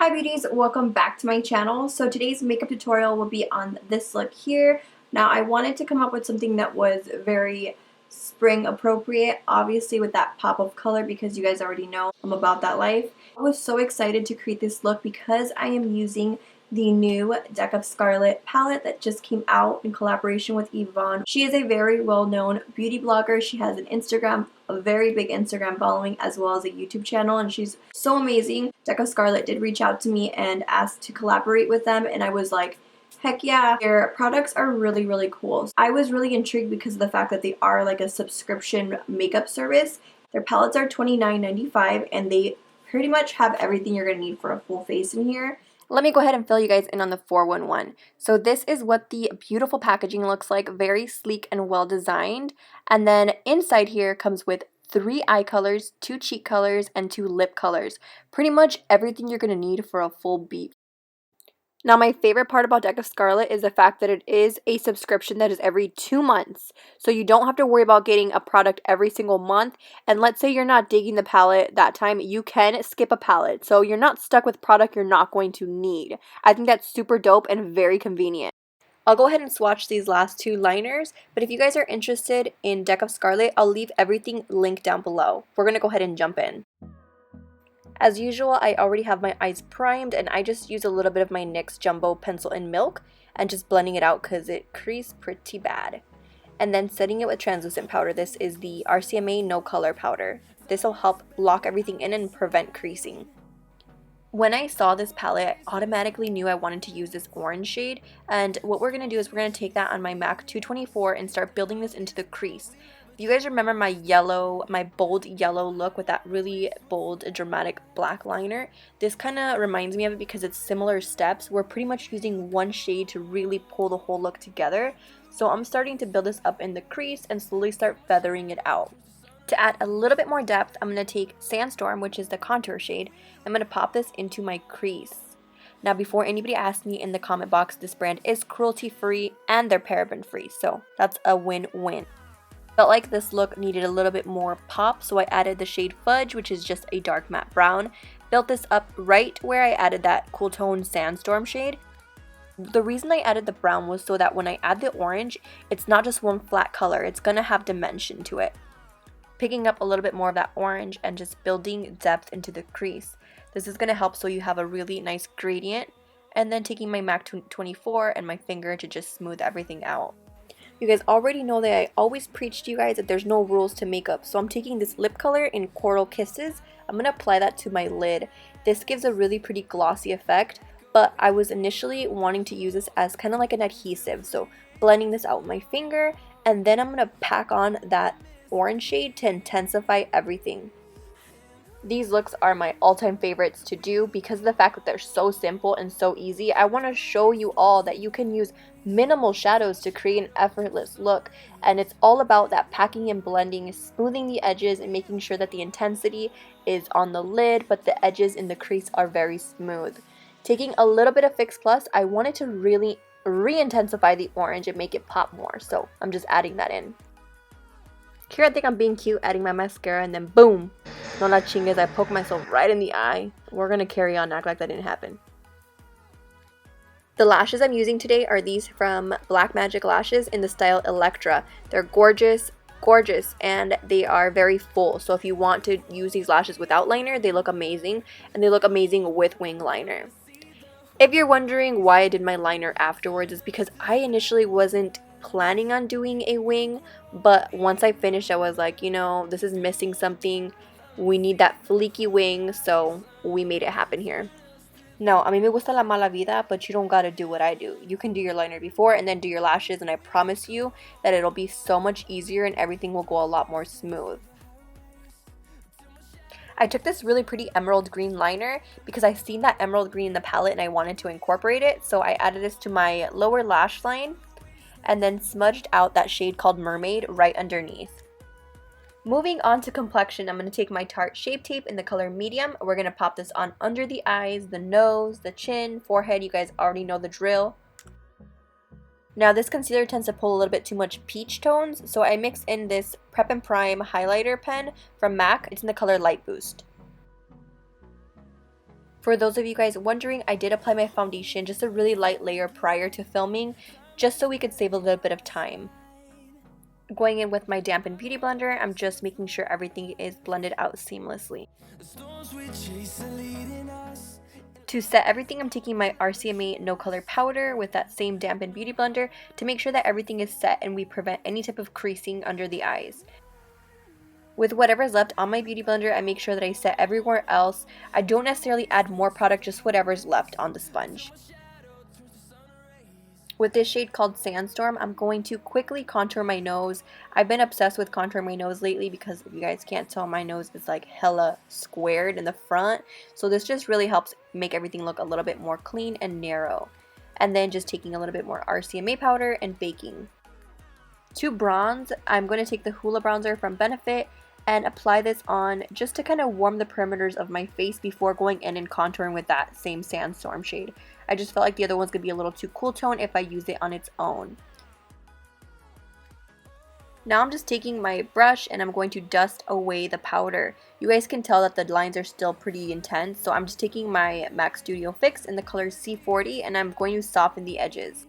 Hi beauties, welcome back to my channel. So today's makeup tutorial will be on this look here. Now I wanted to come up with something that was very spring appropriate, obviously with that pop of color because you guys already know I'm about that life. I was so excited to create this look because I am using the new Deck of Scarlet palette that just came out in collaboration with Yvonne. She is a very well-known beauty blogger. She has an Instagram, a very big Instagram following, as well as a YouTube channel, and she's so amazing. Deck of Scarlet did reach out to me and asked to collaborate with them, and I was like, heck yeah. Their products are really cool. I was really intrigued because of the fact that they are like a subscription makeup service. Their palettes are $29.95 and they pretty much have everything you're going to need for a full face in here. Let me go ahead and fill you guys in on the 411. So this is what the beautiful packaging looks like, very sleek and well designed. And then inside here comes with 3 eye colors, 2 cheek colors, and 2 lip colors. Pretty much everything you're going to need for a full beat. Now my favorite part about Deck of Scarlet is the fact that it is a subscription that is every 2 months. So you don't have to worry about getting a product every single month. And let's say you're not digging the palette that time, you can skip a palette. So you're not stuck with product you're not going to need. I think that's super dope and very convenient. I'll go ahead and swatch these last 2 liners, but if you guys are interested in Deck of Scarlet, I'll leave everything linked down below. We're going to go ahead and jump in. As usual, I already have my eyes primed and I just use a little bit of my NYX Jumbo Pencil in Milk and just blending it out because it creased pretty bad. And then setting it with translucent powder. This is the RCMA No Color Powder. This will help lock everything in and prevent creasing. When I saw this palette, I automatically knew I wanted to use this orange shade, and what we're going to do is we're going to take that on my MAC 224 and start building this into the crease. If you guys remember my bold yellow look with that really bold, dramatic black liner, this kind of reminds me of it because it's similar steps. We're pretty much using one shade to really pull the whole look together. So I'm starting to build this up in the crease and slowly start feathering it out. To add a little bit more depth, I'm going to take Sandstorm, which is the contour shade. I'm going to pop this into my crease. Now, before anybody asks me in the comment box, this brand is cruelty-free and they're paraben-free, so that's a win-win. Felt like this look needed a little bit more pop, so I added the shade Fudge, which is just a dark matte brown. Built this up right where I added that cool tone Sandstorm shade. The reason I added the brown was so that when I add the orange, it's not just one flat color, it's going to have dimension to it. Picking up a little bit more of that orange and just building depth into the crease. This is going to help so you have a really nice gradient. And then taking my MAC 24 and my finger to just smooth everything out. You guys already know that I always preach to you guys that there's no rules to makeup. So I'm taking this lip color in Coral Kisses. I'm going to apply that to my lid. This gives a really pretty glossy effect. But I was initially wanting to use this as kind of like an adhesive. So blending this out with my finger. And then I'm going to pack on that orange shade to intensify everything. These looks are my all-time favorites to do because of the fact that they're so simple and so easy. I want to show you all that you can use minimal shadows to create an effortless look, and it's all about that packing and blending, smoothing the edges and making sure that the intensity is on the lid but the edges in the crease are very smooth. Taking a little bit of Fix Plus, I wanted to really re-intensify the orange and make it pop more, so I'm just adding that in. Here I think I'm being cute, adding my mascara, and then boom! No la chingas, I poke myself right in the eye. We're gonna carry on and act like that didn't happen. The lashes I'm using today are these from Black Magic Lashes in the style Electra. They're gorgeous, and they are very full. So if you want to use these lashes without liner, they look amazing, and they look amazing with wing liner. If you're wondering why I did my liner afterwards, it's because I initially wasn't planning on doing a wing, but once I finished I was like, you know, this is missing something. We need that fleeky wing, so we made it happen here. No, a mí me gusta la mala vida, but you don't gotta do what I do. You can do your liner before and then do your lashes, and I promise you that it'll be so much easier and everything will go a lot more smooth. I took this really pretty emerald green liner because I seen that emerald green in the palette and I wanted to incorporate it, so I added this to my lower lash line and then smudged out that shade called Mermaid right underneath. Moving on to complexion, I'm going to take my Tarte Shape Tape in the color medium. We're going to pop this on under the eyes, the nose, the chin, forehead. You guys already know the drill. Now this concealer tends to pull a little bit too much peach tones, so I mix in this Prep and Prime highlighter pen from MAC. It's in the color Light Boost. For those of you guys wondering, I did apply my foundation, just a really light layer prior to filming, just so we could save a little bit of time. Going in with my dampened beauty blender, I'm just making sure everything is blended out seamlessly. To set everything, I'm taking my RCMA No Color powder with that same dampened beauty blender to make sure that everything is set and we prevent any type of creasing under the eyes. With whatever's left on my beauty blender, I make sure that I set everywhere else. I don't necessarily add more product, just whatever's left on the sponge. With this shade called Sandstorm, I'm going to quickly contour my nose. I've been obsessed with contouring my nose lately because if you guys can't tell, my nose is like hella squared in the front. So this just really helps make everything look a little bit more clean and narrow. And then just taking a little bit more RCMA powder and baking. To bronze, I'm going to take the Hoola bronzer from Benefit and apply this on just to kind of warm the perimeters of my face before going in and contouring with that same Sandstorm shade. I just felt like the other one's going to be a little too cool tone if I use it on its own. Now I'm just taking my brush and I'm going to dust away the powder. You guys can tell that the lines are still pretty intense, so I'm just taking my MAC Studio Fix in the color C40 and I'm going to soften the edges.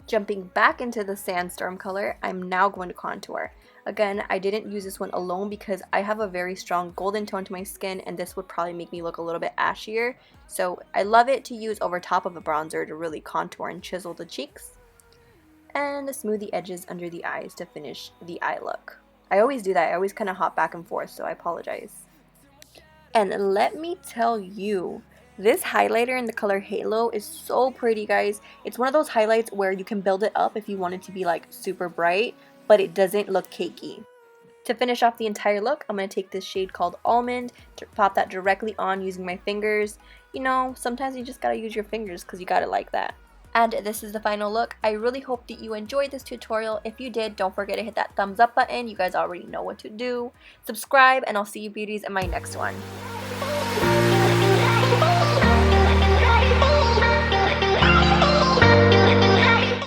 Jumping back into the Sandstorm color, I'm now going to contour. Again, I didn't use this one alone because I have a very strong golden tone to my skin and this would probably make me look a little bit ashier. So I love it to use over top of a bronzer to really contour and chisel the cheeks. And smooth the edges under the eyes to finish the eye look. I always do that. I always kind of hop back and forth, so I apologize. And let me tell you, this highlighter in the color Halo is so pretty, guys. It's one of those highlights where you can build it up if you want it to be like super bright, but it doesn't look cakey. To finish off the entire look, I'm going to take this shade called Almond to pop that directly on using my fingers. You know, sometimes you just gotta use your fingers because you got it like that. And this is the final look. I really hope that you enjoyed this tutorial. If you did, don't forget to hit that thumbs up button. You guys already know what to do. Subscribe, and I'll see you beauties in my next one.